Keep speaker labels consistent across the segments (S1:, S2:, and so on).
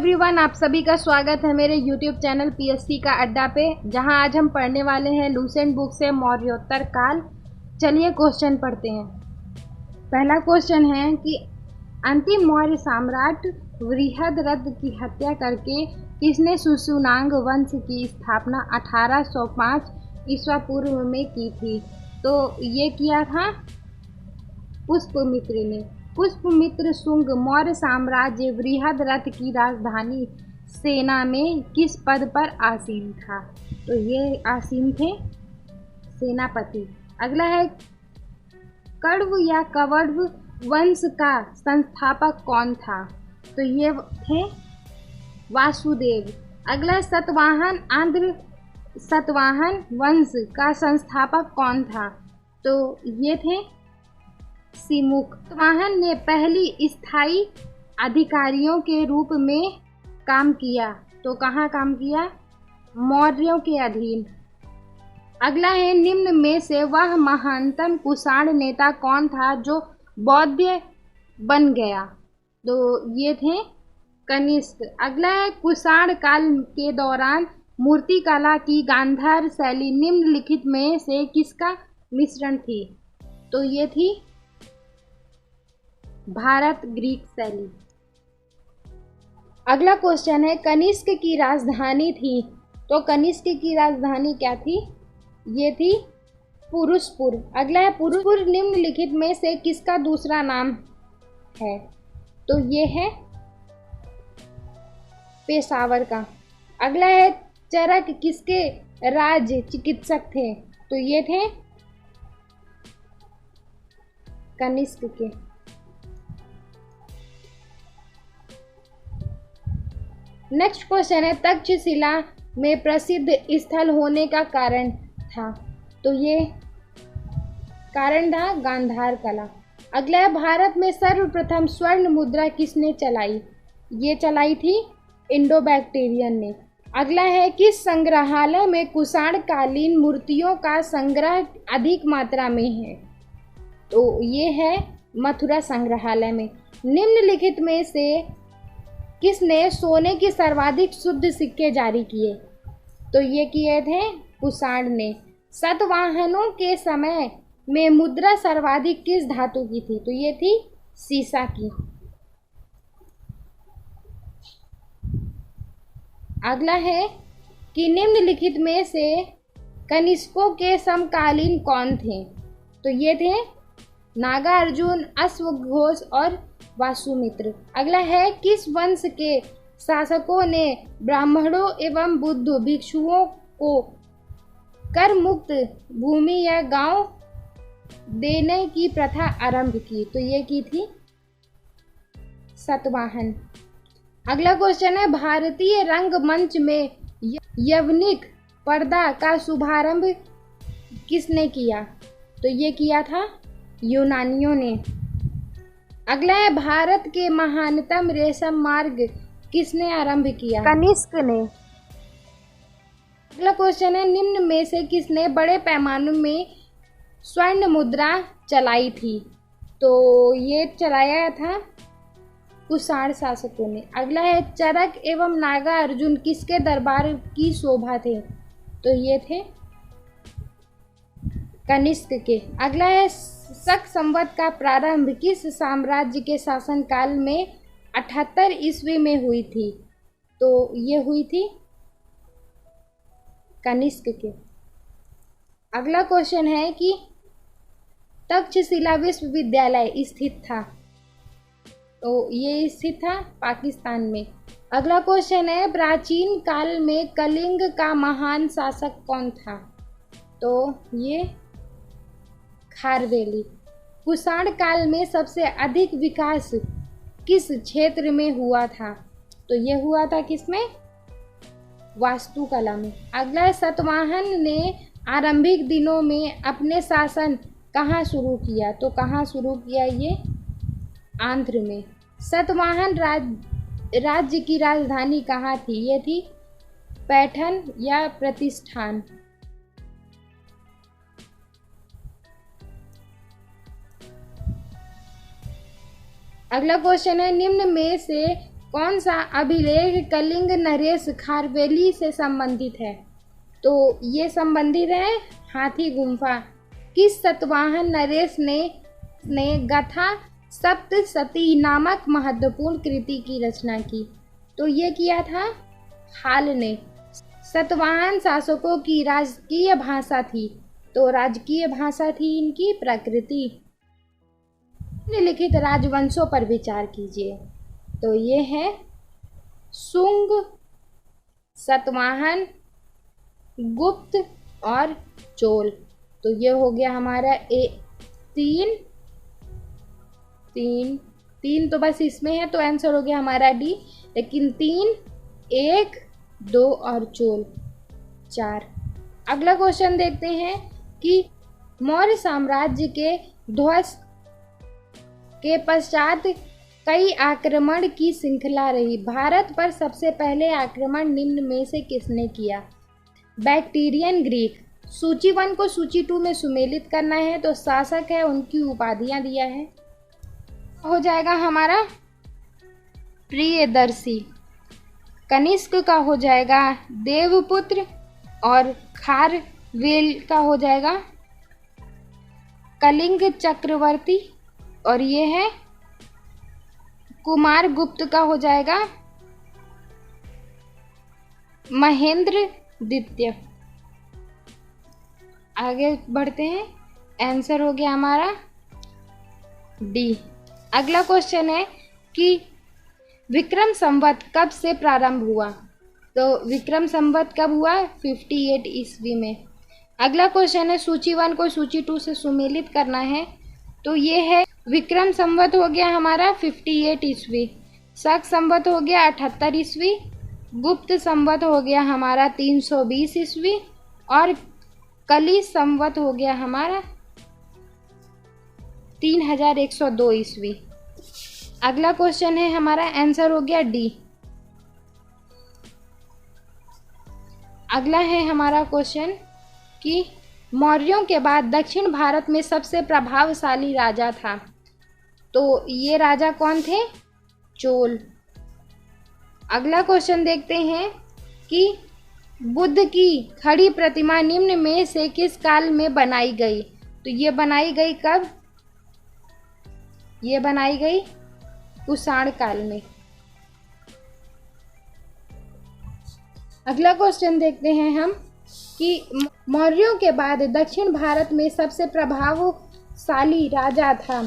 S1: Everyone, आप सभी का स्वागत है मेरे यूट्यूब चैनल पीएससी का अड्डा पे, जहां आज हम पढ़ने वाले हैं लूसेंट बुक से मौर्योत्तर काल। चलिए क्वेश्चन पढ़ते हैं। पहला क्वेश्चन है कि अंतिम मौर्य सम्राट बृहद्रथ की हत्या करके किसने सुसुनांग वंश की स्थापना 1805 ईस्वी पूर्व में की थी? तो ये किया था पुष्यमित्र ने। पुष्यमित्र शुंग मौर्य साम्राज्य बृहद्रथ की राजधानी सेना में किस पद पर आसीन था? तो ये आसीन थे सेनापति। अगला है कण्व या कण्व वंश का संस्थापक कौन था? तो ये थे वासुदेव। अगला सतवाहन आंध्र सतवाहन वंश का संस्थापक कौन था? तो ये थे सिमुख। सतवाहन ने पहली स्थायी अधिकारियों के रूप में काम किया। तो कहाँ काम किया? मौर्यों के अधीन। अगला है निम्न में से वह महानतम कुषाण नेता कौन था जो बौद्ध बन गया? तो ये थे कनिष्क। अगला है कुषाण काल के दौरान मूर्तिकला की गांधार शैली निम्नलिखित में से किसका मिश्रण थी? तो ये थी भारत ग्रीक शैली। अगला क्वेश्चन है कनिष्क की राजधानी थी। तो कनिष्क की राजधानी क्या थी? ये थी पुरुषपुर। अगला है पुरुषपुर निम्नलिखित में से किसका दूसरा नाम है? तो ये है पेशावर का। अगला है चरक किसके राज्य चिकित्सक थे? तो ये थे कनिष्क के। नेक्स्ट क्वेश्चन है तक्षशिला में प्रसिद्ध स्थल होने का कारण था। तो ये कारण था गांधार कला। अगला है भारत में सर्वप्रथम स्वर्ण मुद्रा किसने चलाई? ये चलाई थी इंडो बैक्टीरियन ने। अगला है किस संग्रहालय में कुषाण कालीन मूर्तियों का संग्रह अधिक मात्रा में है? तो ये है मथुरा संग्रहालय में। निम्नलिखित में से किसने सोने के सर्वाधिक शुद्ध सिक्के जारी किए? तो ये किए थे कुषाण ने। सतवाहनों के समय में मुद्रा सर्वाधिक किस धातु की थी? तो ये थी सीसा की। अगला है कि निम्नलिखित में से कनिष्कों के समकालीन कौन थे? तो ये थे नागार्जुन, अश्वघोष और वासुमित्र। अगला है किस वंश के शासकों ने ब्राह्मणों एवं बुद्ध भिक्षुओं को कर मुक्त भूमि या गांव देने की प्रथा आरंभ की? तो ये की थी सतवाहन। अगला क्वेश्चन है भारतीय रंगमंच में यवनिक पर्दा का शुभारंभ किसने किया? तो ये किया था यूनानियों ने। अगला है भारत के महानतम रेशम मार्ग किसने आरंभ किया? कनिष्क ने। अगला क्वेश्चन है निम्न में से किसने बड़े पैमाने में स्वर्ण मुद्रा चलाई थी? तो ये चलाया था कुषाण शासकों ने। अगला है चरक एवं नागार्जुन किसके दरबार की शोभा थे? तो ये थे कनिष्क के। अगला है शक संवत का प्रारंभ किस साम्राज्य के शासनकाल में 78 ईस्वी में हुई थी? तो ये हुई थी कनिष्क के। अगला क्वेश्चन है कि तक्षशिला विश्वविद्यालय स्थित था। तो ये स्थित था पाकिस्तान में। अगला क्वेश्चन है प्राचीन काल में कलिंग का महान शासक कौन था? तो ये खारवेली। कुषाण काल में सबसे अधिक विकास किस क्षेत्र में हुआ था? तो ये हुआ था किसमें? वास्तुकला में। अगला सतवाहन ने आरंभिक दिनों में अपने शासन कहाँ शुरू किया? तो कहाँ शुरू किया? ये आंध्र में। सतवाहन राज्य की राजधानी कहाँ थी? ये थी पैठन या प्रतिष्ठान। अगला क्वेश्चन है निम्न में से कौन सा अभिलेख कलिंग नरेश खारवेली से संबंधित है? तो ये संबंधित है हाथी गुम्फा। किस सतवाहन नरेश ने गाथा सप्तशती नामक महत्वपूर्ण कृति की रचना की? तो ये किया था हाल ने। सतवाहन शासकों की राजकीय भाषा थी, तो राजकीय भाषा थी इनकी प्रकृति। निम्नलिखित राजवंशों पर विचार कीजिए। तो ये है शुंग, सतवाहन, गुप्त और चोल। तो ये हो गया हमारा तीन तो बस इसमें है, तो आंसर हो गया हमारा डी। लेकिन 3, 1, 2 और चोल 4। अगला क्वेश्चन देखते हैं कि मौर्य साम्राज्य के ध्वंस के पश्चात कई आक्रमण की श्रृंखला रही। भारत पर सबसे पहले आक्रमण निम्न में से किसने किया? Bactrian Greek. सूची 1 को सूची 2 में सुमेलित करना है, तो शासक है, उनकी उपाधियां दिया है। हो जाएगा हमारा प्रियदर्शी। कनिष्क का हो जाएगा देवपुत्र, और खारवेल का हो जाएगा कलिंग चक्रवर्ती, और ये है कुमार गुप्त का हो जाएगा महेंद्र द्वितीय। आगे बढ़ते हैं, आंसर हो गया हमारा डी। अगला क्वेश्चन है कि विक्रम संवत कब से प्रारंभ हुआ? तो विक्रम संवत कब हुआ? 58 ईस्वी में। अगला क्वेश्चन है सूची 1 को सूची 2 से सुमेलित करना है, तो ये है विक्रम संवत हो गया हमारा 58 ईस्वी, शक संवत हो गया 78 ईस्वी, गुप्त संवत हो गया हमारा 320 ईस्वी, और कली संवत हो गया हमारा 3102 ईस्वी। अगला क्वेश्चन है हमारा, आंसर हो गया डी। अगला है हमारा क्वेश्चन कि मौर्यों के बाद दक्षिण भारत में सबसे प्रभावशाली राजा था। तो ये राजा कौन थे? चोल। अगला क्वेश्चन देखते हैं कि बुद्ध की खड़ी प्रतिमा निम्न में से किस काल में बनाई गई? तो ये बनाई गई कब? ये बनाई गई कुषाण काल में। अगला क्वेश्चन देखते हैं हम कि मौर्यों के बाद दक्षिण भारत में सबसे प्रभावशाली राजा था।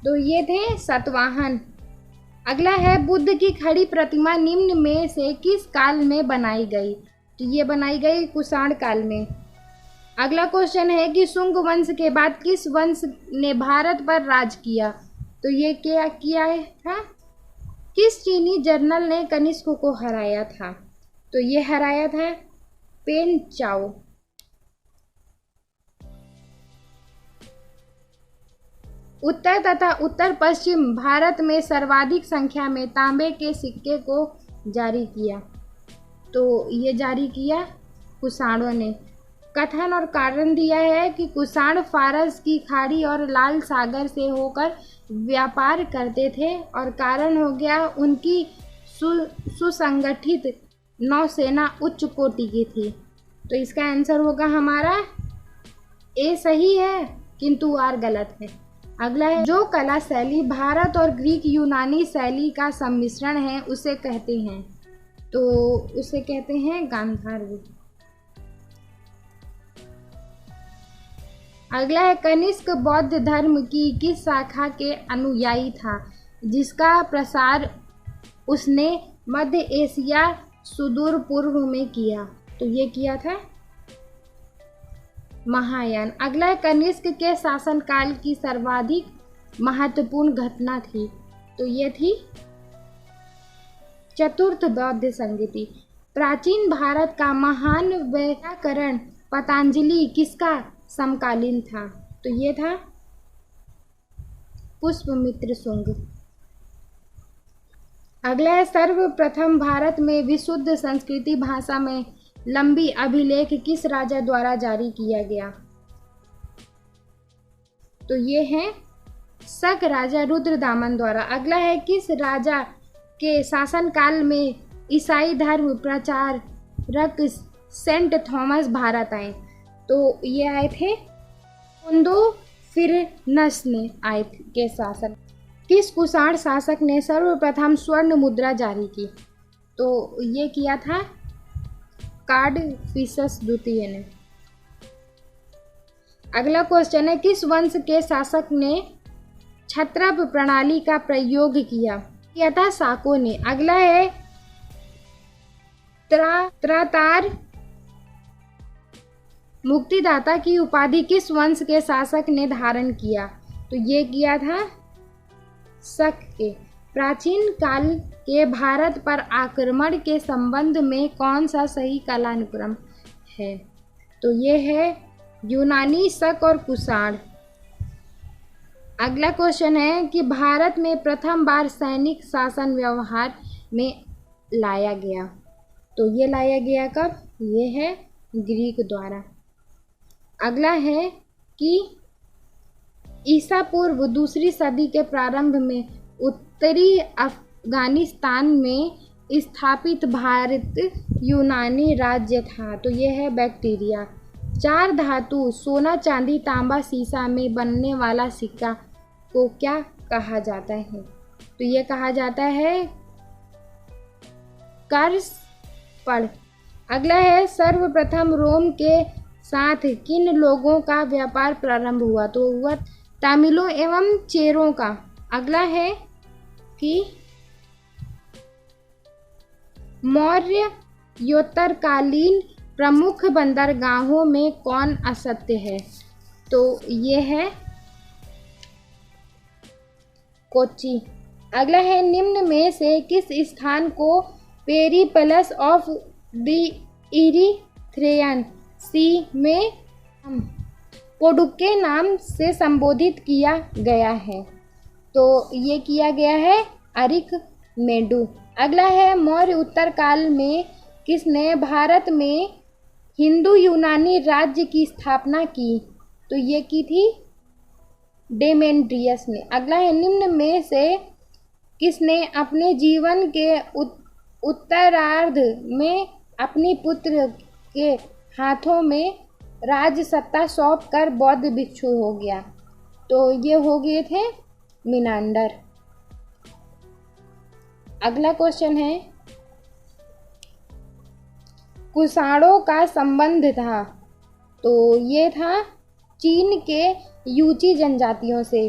S1: तो ये थे सतवाहन। अगला है बुद्ध की खड़ी प्रतिमा निम्न में से किस काल में बनाई गई? तो ये बनाई गई कुषाण काल में। अगला क्वेश्चन है कि शुंग वंश के बाद किस वंश ने भारत पर राज किया? तो ये क्या किया था? किस चीनी जनरल ने कनिष्क को हराया था? तो ये हराया था पेन चाओ। उत्तर तथा उत्तर पश्चिम भारत में सर्वाधिक संख्या में तांबे के सिक्के को जारी किया। तो ये जारी किया कुषाणों ने। कथन और कारण दिया है कि कुषाण फारस की खाड़ी और लाल सागर से होकर व्यापार करते थे, और कारण हो गया उनकी सुसंगठित नौसेना उच्च कोटि की थी। तो इसका आंसर होगा हमारा ए सही है, किंतु आर गलत है। अगला है जो कला शैली भारत और ग्रीक यूनानी शैली का सम्मिश्रण है उसे कहते हैं? तो उसे कहते हैं गांधार। अगला है कनिष्क बौद्ध धर्म की किस शाखा के अनुयायी था, जिसका प्रसार उसने मध्य एशिया सुदूर पूर्व में किया? तो ये किया था महायान। अगला है कनिष्क के शासनकाल की सर्वाधिक महत्वपूर्ण घटना थी? तो ये थी चतुर्थ बौद्ध संगति। प्राचीन भारत का महान व्याकरण पतंजलि किसका समकालीन था? तो ये था पुष्यमित्र शुंग। अगला है सर्वप्रथम भारत में विशुद्ध संस्कृत भाषा में लंबी अभिलेख किस राजा द्वारा जारी किया गया? तो ये है शक राजा रुद्रदामन द्वारा। अगला है किस राजा के शासनकाल में ईसाई धर्म प्रचारक सेंट थॉमस भारत आए। तो ये आए थे फिरनस ने आए के शासन। किस कुषाण शासक ने सर्वप्रथम स्वर्ण मुद्रा जारी की? तो ये किया था काडफिसस द्वितीय ने। अगला क्वेश्चन है, किस वंश के शासक ने क्षत्रप प्रणाली का प्रयोग किया था? साको ने। अगला है, त्रातार मुक्तिदाता की उपाधि किस वंश के शासक ने धारण किया? तो ये किया था शक के। प्राचीन काल के भारत पर आक्रमण के संबंध में कौन सा सही कालानुक्रम है? तो ये है यूनानी, शक और कुषाण। अगला क्वेश्चन है कि भारत में प्रथम बार सैनिक शासन व्यवहार में लाया गया। तो ये लाया गया कब? ये है ग्रीक द्वारा। अगला है कि ईसा पूर्व दूसरी सदी के प्रारंभ में उत्तरी अफगानिस्तान में स्थापित भारत यूनानी राज्य था। तो ये है बैक्टीरिया। 4 धातु सोना, चांदी, तांबा, सीसा में बनने वाला सिक्का को क्या कहा जाता है? तो ये कहा जाता है कर्षपण। अगला है, सर्वप्रथम रोम के साथ किन लोगों का व्यापार प्रारंभ हुआ? तो हुआ तमिलों एवं चेरों का। अगला है कि मौर्योत्तरकालीन प्रमुख बंदरगाहों में कौन असत्य है? तो ये है कोच्चि। अगला है, निम्न में से किस स्थान को पेरिप्लस ऑफ द इरीथ्रेयन सी में पोडुक्के नाम से संबोधित किया गया है? तो ये किया गया है अरिकमेडु। अगला है, मौर्य उत्तर काल में किसने भारत में हिंदू यूनानी राज्य की स्थापना की? तो ये की थी डेमेट्रियस ने। अगला है, निम्न में से किसने अपने जीवन के उत्तरार्ध में अपनी पुत्र के हाथों में राज सत्ता सौंप कर बौद्ध भिक्षु हो गया? तो ये हो गए थे मिनांडर। अगला क्वेश्चन है, कुषाणों का संबंध था? तो ये था चीन के यूची जनजातियों से।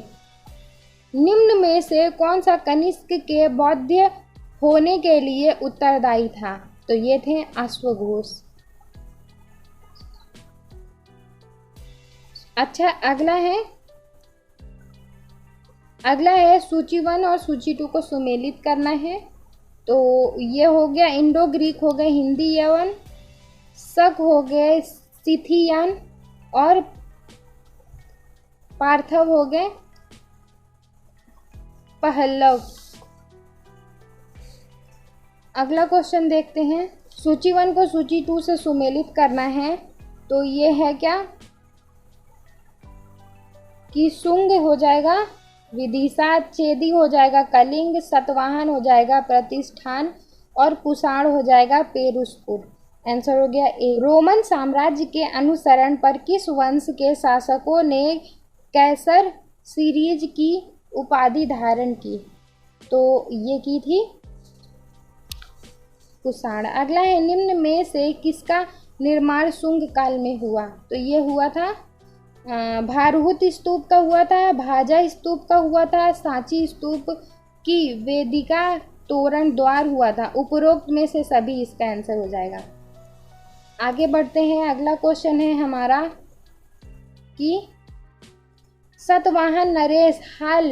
S1: निम्न में से कौन सा कनिष्क के बौद्ध होने के लिए उत्तरदायी था? तो ये थे अश्वघोष। अच्छा, अगला है सूची 1 और सूची 2 को सुमेलित करना है। तो ये हो गया इंडो ग्रीक हो गए हिंदी यवन, शक हो गए सिथियन और पार्थव हो गए पहलव। अगला क्वेश्चन देखते हैं, सूची 1 को सूची 2 से सुमेलित करना है। तो ये है क्या कि शुंग हो जाएगा विदिशा, चेदी हो जाएगा कलिंग, सतवाहन हो जाएगा प्रतिष्ठान और कुषाण हो जाएगा पेरुसपुर। आंसर हो गया ए। रोमन साम्राज्य के अनुसरण पर किस वंश के शासकों ने कैसर सीरीज की उपाधि धारण की? तो ये की थी कुषाण। अगला है, निम्न में से किसका निर्माण शुंग काल में हुआ? तो ये हुआ था भारहूत स्तूप का हुआ था, भाजा स्तूप का हुआ था, सांची स्तूप की वेदिका तोरण द्वार हुआ था। उपरोक्त में से सभी इसका आंसर हो जाएगा। आगे बढ़ते हैं। अगला क्वेश्चन है हमारा कि सतवाहन नरेश हाल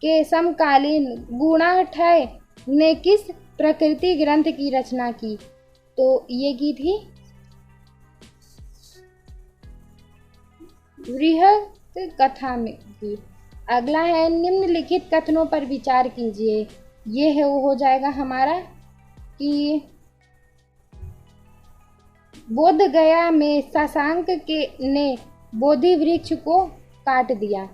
S1: के समकालीन गुणाठय ने किस प्रकृति ग्रंथ की रचना की? तो ये की थी बृहत कथा में की। अगला है, निम्नलिखित कथनों पर विचार कीजिए। ये है वो हो जाएगा हमारा कि बोध गया में शशांक के ने बोधि वृक्ष को काट दिया।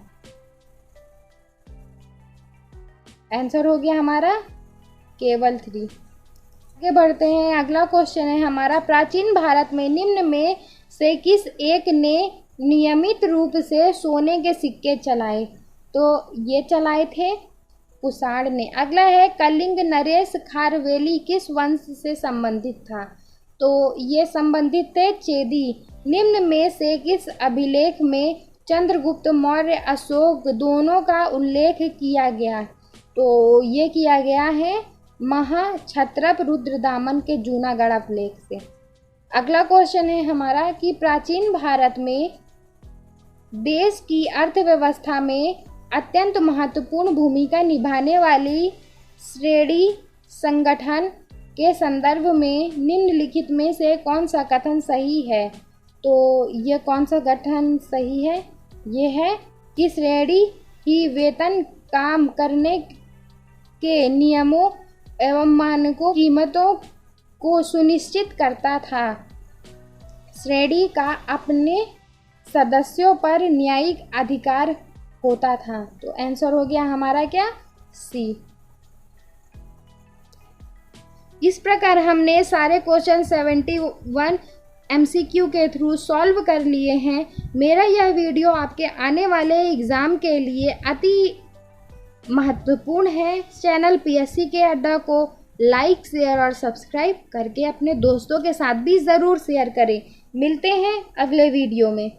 S1: आंसर हो गया हमारा केवल 3। आगे बढ़ते हैं। अगला क्वेश्चन है हमारा, प्राचीन भारत में निम्न में से किस एक ने नियमित रूप से सोने के सिक्के चलाए? तो ये चलाए थे कुषाण ने। अगला है, कलिंग नरेश खारवेली किस वंश से संबंधित था? तो ये संबंधित थे चेदी। निम्न में से किस अभिलेख में चंद्रगुप्त मौर्य अशोक दोनों का उल्लेख किया गया? तो ये किया गया है महाक्षत्रप रुद्रदामन के जूनागढ़ अभिलेख से। अगला क्वेश्चन है हमारा कि प्राचीन भारत में देश की अर्थव्यवस्था में अत्यंत महत्वपूर्ण भूमिका निभाने वाली श्रेणी संगठन के संदर्भ में निम्नलिखित में से कौन सा कथन सही है? तो ये कौन सा गठन सही है? ये है कि श्रेणी ही वेतन, काम करने के नियमों एवं मानकों, कीमतों को सुनिश्चित करता था। श्रेणी का अपने सदस्यों पर न्यायिक अधिकार होता था। तो आंसर हो गया हमारा क्या? सी। इस प्रकार हमने सारे क्वेश्चन 71 MCQ के थ्रू सॉल्व कर लिए हैं। मेरा यह वीडियो आपके आने वाले एग्ज़ाम के लिए अति महत्वपूर्ण है। चैनल PSC के अड्डा को लाइक, शेयर और सब्सक्राइब करके अपने दोस्तों के साथ भी ज़रूर शेयर करें। मिलते हैं अगले वीडियो में।